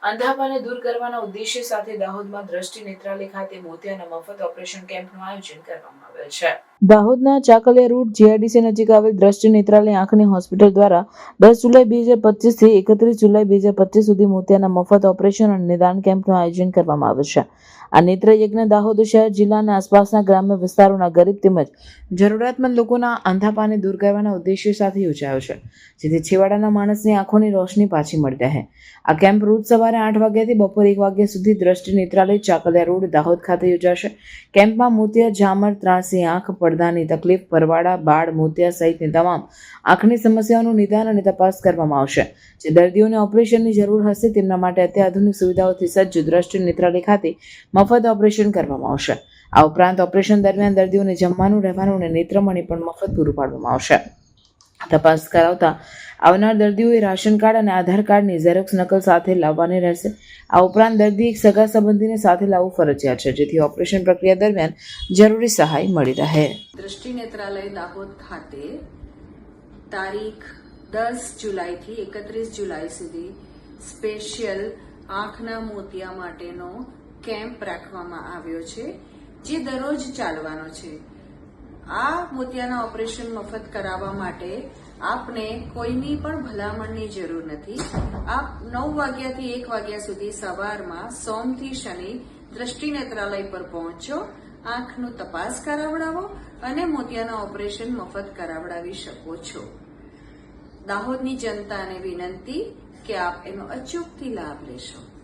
અંધાપાને દૂર કરવાના ઉદ્દેશ્ય સાથે દાહોદમાં દ્રષ્ટિ નેત્રાલય ખાતે મોતિયાના મફત ઓપરેશન કેમ્પનું આયોજન કરવામાં આવેલ છે. દાહોદના ચાકલિયા રોડ જીઆઈડીસી નજીક આવેલ દ્રષ્ટિ નેત્રાલય આંખની હોસ્પિટલ દ્વારા 10 જુલાઈ 2025 થી 31 જુલાઈ 2025 સુધી મોતિયાના મફત ઓપરેશન અને નિદાન કેમ્પનું આયોજન કરવામાં આવ્યું છે. આ નેત્ર યજ્ઞ દાહોદ શહેર જિલ્લા અને આસપાસના ગ્રામ્ય વિસ્તારોના ગરીબ તેમજ જરૂરિયાતમંદ લોકોના અંધાપાને દૂર કરવાના ઉદ્દેશ્ય સાથે યોજાયો છે, જેથી છેવાડાના માણસની આંખોની રોશની પાછી મળી રહે. આ કેમ્પ રોજ સવારે 8 વાગ્યાથી બપોરે 1 વાગ્યા સુધી દ્રષ્ટિ નેત્રાલય ચાકલિયા રોડ દાહોદ ખાતે યોજાશે. કેમ્પમાં મોતિયા, ઝામર, ત્રાંસી આંખ, પડદાની તકલીફ, પરવાળા, બાળ, મોતિયા સહિતની તમામ આંખની સમસ્યાઓનું નિદાન અને તપાસ કરવામાં આવશે. જે દર્દીઓને ઓપરેશનની જરૂર હશે તેમના માટે અત્યાધુનિક સુવિધાઓથી સજ્જ દ્રષ્ટિ નેત્રાલય ખાતે મફત ઓપરેશન કરવામાં આવશે. આ ઉપરાંત ઓપરેશન દરમિયાન દર્દીઓને જમવાનું, રહેવાનું અને નેત્રમણી પણ મફત પૂરું પાડવામાં આવશે. તપાસ કરાવતા આવનાર દર્દીઓએ રાશન કાર્ડ અને આધાર કાર્ડની ઝેરોક્સ નકલ સાથે લાવવાની રહેશે. આ ઉપરાંત દર્દી એક સગા સંબંધીને સાથે લાવવું ફરજિયાત છે, જેથી ઓપરેશન પ્રક્રિયા દરમિયાન જરૂરી સહાય મળી રહે. દ્રષ્ટિ નેત્રાલય દાહોદ ખાતે તારીખ 10 જુલાઈથી 31 જુલાઈ સુધી સ્પેશિયલ આંખના મોતિયા માટેનો કેમ્પ રાખવામાં આવ્યો છે, જે દરરોજ ચાલવાનો છે. આ મોતિયાના ઓપરેશન મફત કરાવવા માટે આપને કોઈની પણ ભલામણની જરૂર નથી. આપ 9 વાગ્યાથી 1 વાગ્યા સુધી સવારમાં સોમથી શનિ દ્રષ્ટિ નેત્રાલય પર પહોંચો, આંખનું તપાસ કરાવડાવો અને મોતિયાના ઓપરેશન મફત કરાવડાવી શકો છો. દાહોદની જનતાને વિનંતી કે આપ એનો અચૂકથી લાભ લેશો.